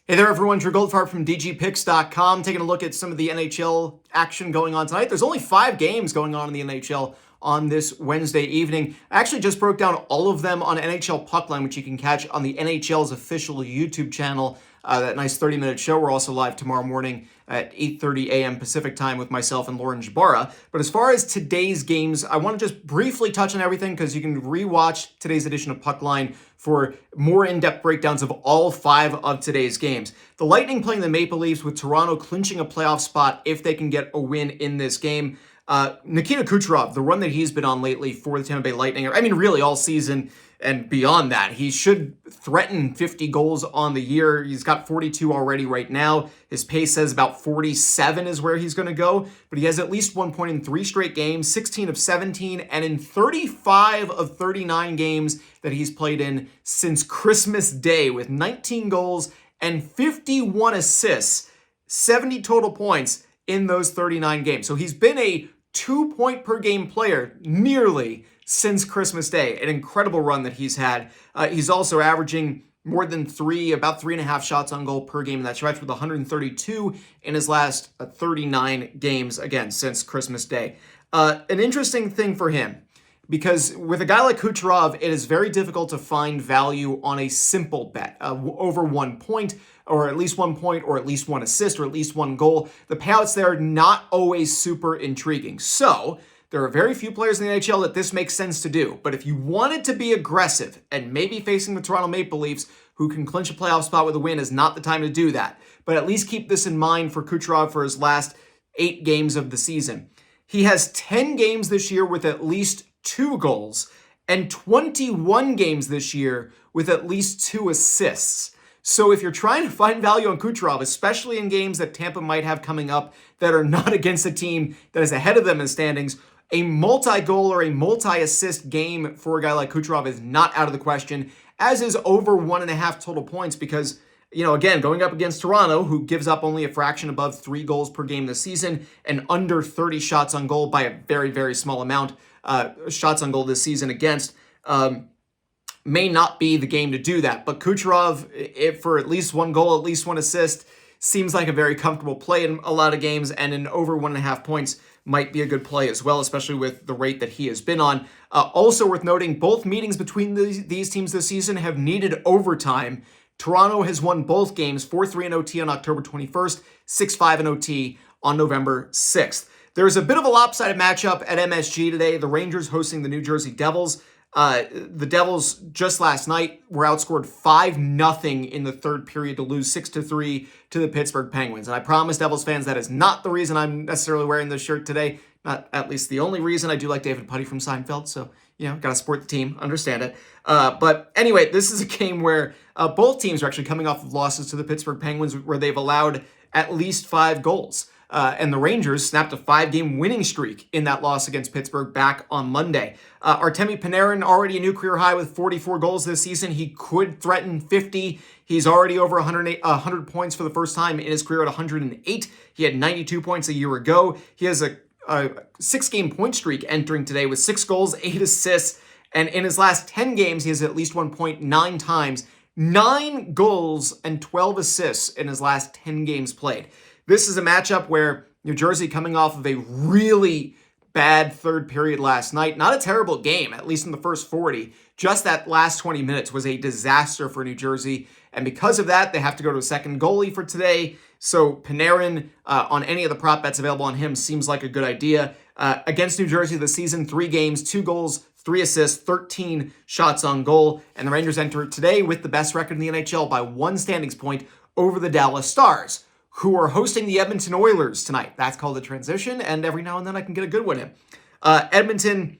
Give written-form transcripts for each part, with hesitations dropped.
Hey there, everyone. Drew Goldfarb from DGPicks.com, taking a look at some of the NHL action going on tonight. There's only 5 games going on in the NHL on this Wednesday evening. I actually just broke down all of them on NHL Puckline, which you can catch on the NHL's official YouTube channel. That nice 30-minute show. We're also live tomorrow morning at 8:30 a.m. Pacific time with myself and Lauren Jabara. But as far as today's games, I want to just briefly touch on everything because you can rewatch today's edition of Puckline for more in-depth breakdowns of all 5 of today's games. The Lightning playing the Maple Leafs, with Toronto clinching a playoff spot if they can get a win in this game. Nikita Kucherov, the run that he's been on lately for the Tampa Bay Lightning, really all season and beyond that, he should threaten 50 goals on the year. He's got 42 already right now. His pace says about 47 is where he's going to go, but he has at least 1 point in 3 straight games, 16 of 17, and in 35 of 39 games that he's played in since Christmas Day, with 19 goals and 51 assists, 70 total points in those 39 games. So he's been a 2-point-per-game player nearly since Christmas Day. An incredible run that he's had. He's also averaging more than about 3.5 shots on goal per game in that stretch, with 132 in his last 39 games, again, since Christmas Day. An interesting thing for him, because with a guy like Kucherov, it is very difficult to find value on a simple bet, over 1 point, or at least 1 point, or at least 1 assist, or at least 1 goal. The payouts there are not always super intriguing. So there are very few players in the NHL that this makes sense to do. But if you wanted to be aggressive, and maybe facing the Toronto Maple Leafs, who can clinch a playoff spot with a win, is not the time to do that. But at least keep this in mind for Kucherov for his last 8 games of the season. He has 10 games this year with at least 2 goals, and 21 games this year with at least 2 assists. So if you're trying to find value on Kucherov, especially in games that Tampa might have coming up that are not against a team that is ahead of them in standings, a multi-goal or a multi-assist game for a guy like Kucherov is not out of the question, as is over 1.5 total points, because, again, going up against Toronto, who gives up only a fraction above 3 goals per game this season and under 30 shots on goal by a very, very small amount, shots on goal this season against, may not be the game to do that. But Kucherov, if for at least 1 goal, at least 1 assist, seems like a very comfortable play in a lot of games, and an over 1.5 points might be a good play as well, especially with the rate that he has been on. Also worth noting, both meetings between these teams this season have needed overtime. Toronto has won both games, 4-3 in OT on October 21st, 6-5 in OT on November 6th. There's a bit of a lopsided matchup at MSG today. The Rangers hosting the New Jersey Devils. The Devils just last night were outscored 5-0 in the third period to lose 6-3 to the Pittsburgh Penguins. And I promise Devils fans that is not the reason I'm necessarily wearing this shirt today. Not at least the only reason. I do like David Putty from Seinfeld, so, gotta support the team, understand it. But anyway, this is a game where both teams are actually coming off of losses to the Pittsburgh Penguins, where they've allowed at least 5 goals. And the Rangers snapped a 5-game winning streak in that loss against Pittsburgh back on Monday. Artemi Panarin, already a new career high with 44 goals this season. He could threaten 50. He's already over 100 points for the first time in his career at 108. He had 92 points a year ago. He has a 6-game point streak entering today with 6 goals, 8 assists. And in his last 10 games, he has at least 1 point 9 times. 9 goals and 12 assists in his last 10 games played. This is a matchup where New Jersey, coming off of a really bad third period last night, not a terrible game, at least in the first 40, just that last 20 minutes was a disaster for New Jersey. And because of that, they have to go to a second goalie for today. So Panarin, on any of the prop bets available on him, seems like a good idea. Against New Jersey this season, 3 games, 2 goals, 3 assists, 13 shots on goal. And the Rangers enter today with the best record in the NHL by 1 standings point over the Dallas Stars, who are hosting the Edmonton Oilers tonight. That's called a transition, and every now and then I can get a good one in. Edmonton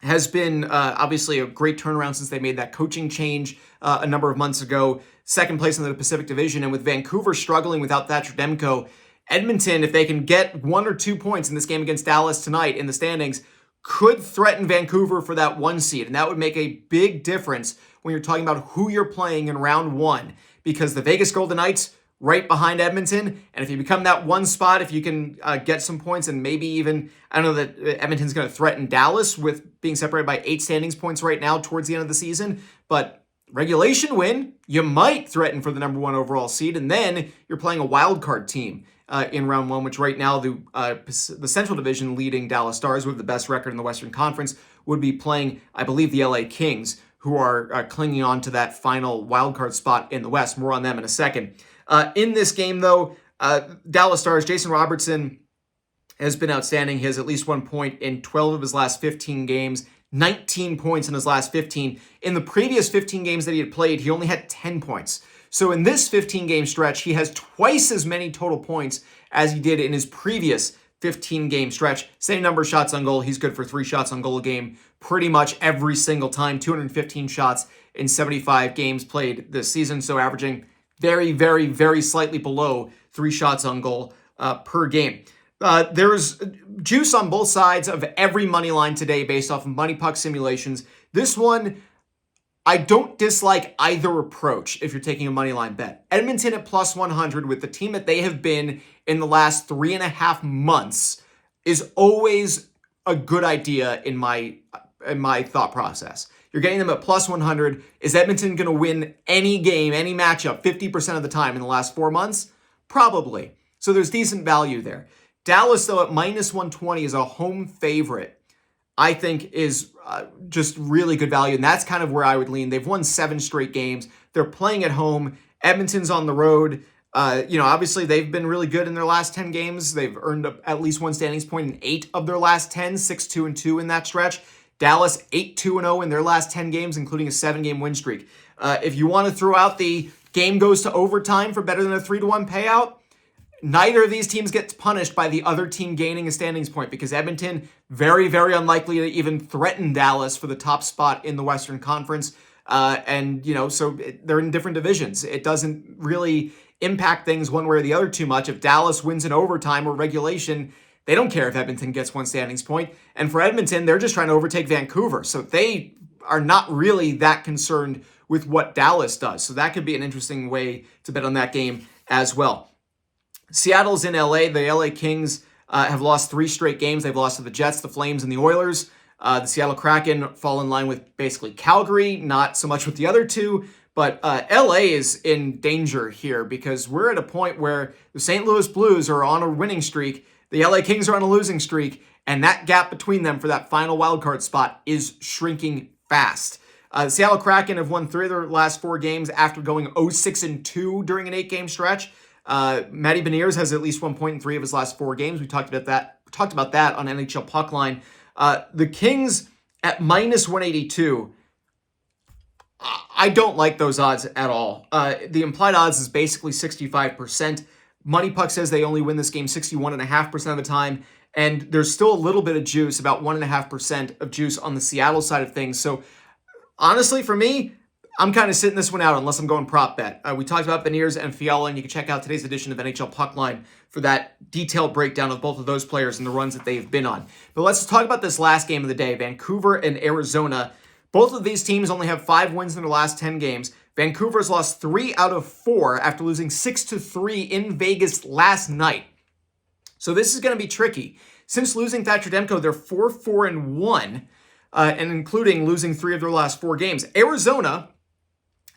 has been obviously a great turnaround since they made that coaching change a number of months ago. Second place in the Pacific Division, and with Vancouver struggling without Thatcher Demko, Edmonton, if they can get 1 or 2 points in this game against Dallas tonight in the standings, could threaten Vancouver for that 1 seed, and that would make a big difference when you're talking about who you're playing in round 1, because the Vegas Golden Knights right behind Edmonton. And if you become that 1 spot, if you can get some points, and maybe even, I don't know that Edmonton's going to threaten Dallas with being separated by 8 standings points right now towards the end of the season, but Regulation win, you might threaten for the number 1 overall seed, and then you're playing a wild card team in round 1, which right now the Central Division leading Dallas Stars with the best record in the Western Conference would be playing, I believe, the LA Kings, who are clinging on to that final wild card spot in the West. More on them in a second. In this game, though, Dallas Stars, Jason Robertson has been outstanding. He has at least 1 point in 12 of his last 15 games. 19 points in his last 15. In the previous 15 games that he had played, he only had 10 points. So in this 15-game stretch, he has twice as many total points as he did in his previous 15-game stretch. Same number of shots on goal. He's good for 3 shots on goal a game pretty much every single time. 215 shots in 75 games played this season. So averaging very, very, very slightly below 3 shots on goal per game. There's juice on both sides of every money line today based off of Money Puck simulations. This one, I don't dislike either approach if you're taking a money line bet. Edmonton at plus 100 with the team that they have been in the last 3.5 months is always a good idea in my thought process. You're getting them at plus 100. Is Edmonton going to win any game, any matchup 50% of the time in the last 4 months? Probably. So there's decent value there. Dallas, though, at minus 120 is a home favorite, I think is just really good value. And that's kind of where I would lean. They've won 7 straight games. They're playing at home. Edmonton's on the road. Obviously, they've been really good in their last 10 games. They've earned at least 1 standings point in 8 of their last 10, 6-2-2 in that stretch. Dallas, 8-2-0 in their last 10 games, including a 7-game win streak. If you want to throw out the game goes to overtime for better than a 3-1 payout, neither of these teams gets punished by the other team gaining a standings point because Edmonton, very, very unlikely to even threaten Dallas for the top spot in the Western Conference. So they're in different divisions. It doesn't really impact things one way or the other too much. If Dallas wins in overtime or regulation, they don't care if Edmonton gets 1 standings point. And for Edmonton, they're just trying to overtake Vancouver. So they are not really that concerned with what Dallas does. So that could be an interesting way to bet on that game as well. Seattle's in LA. The LA Kings have lost 3 straight games. They've lost to the Jets, the Flames, and the Oilers. The Seattle Kraken fall in line with basically Calgary, not so much with the other two. But LA is in danger here because we're at a point where the St. Louis Blues are on a winning streak. The LA Kings are on a losing streak. And that gap between them for that final wildcard spot is shrinking fast. The Seattle Kraken have won 3 of their last 4 games after going 0-6-2 during an 8-game stretch. Matty Beniers has at least 1 point in 3 of his last 4 games. We talked about that on NHL Puck Line. The Kings at minus 182. I don't like those odds at all. The implied odds is basically 65%. Money Puck says they only win this game 61.5% of the time. And there's still a little bit of juice, about 1.5% of juice on the Seattle side of things. So honestly, for me, I'm kind of sitting this one out unless I'm going prop bet. We talked about Beniers and Fiala, and you can check out today's edition of NHL Puck Line for that detailed breakdown of both of those players and the runs that they've been on. But let's talk about this last game of the day, Vancouver and Arizona. Both of these teams only have 5 wins in their last 10 games. Vancouver's lost 3 out of 4 after losing 6-3 in Vegas last night. So this is going to be tricky. Since losing Thatcher Demko, they're 4-4-1, and including losing 3 of their last 4 games. Arizona,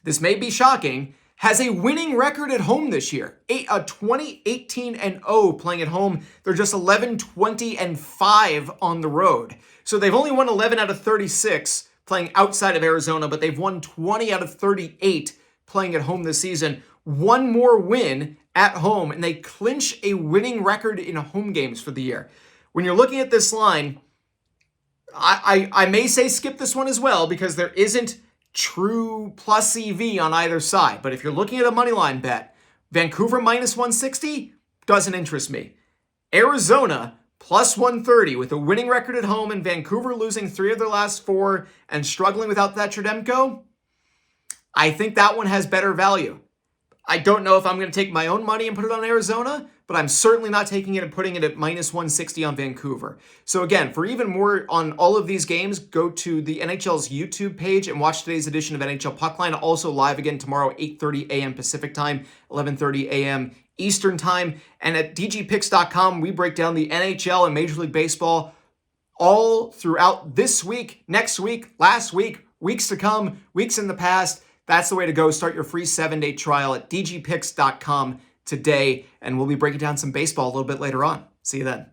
this may be shocking, has a winning record at home this year. 20-18-0 playing at home. They're just 11-20-5 on the road. So they've only won 11 out of 36 playing outside of Arizona, but they've won 20 out of 38 playing at home this season. 1 more win at home, and they clinch a winning record in home games for the year. When you're looking at this line, I may say skip this one as well because there isn't true plus EV on either side. But if you're looking at a money line bet, Vancouver minus 160 doesn't interest me. Arizona plus 130 with a winning record at home and Vancouver losing 3 of their last 4 and struggling without Thatcher Demko, I think that one has better value. I don't know if I'm going to take my own money and put it on Arizona, but I'm certainly not taking it and putting it at minus 160 on Vancouver. So again, for even more on all of these games, go to the NHL's YouTube page and watch today's edition of NHL Puck Line. Also live again tomorrow, 8:30 a.m. Pacific time, 11:30 a.m. Eastern time. And at dgpicks.com, we break down the NHL and Major League Baseball all throughout this week, next week, last week, weeks to come, weeks in the past. That's the way to go. Start your free 7-day trial at dgpicks.com today, and we'll be breaking down some baseball a little bit later on. See you then.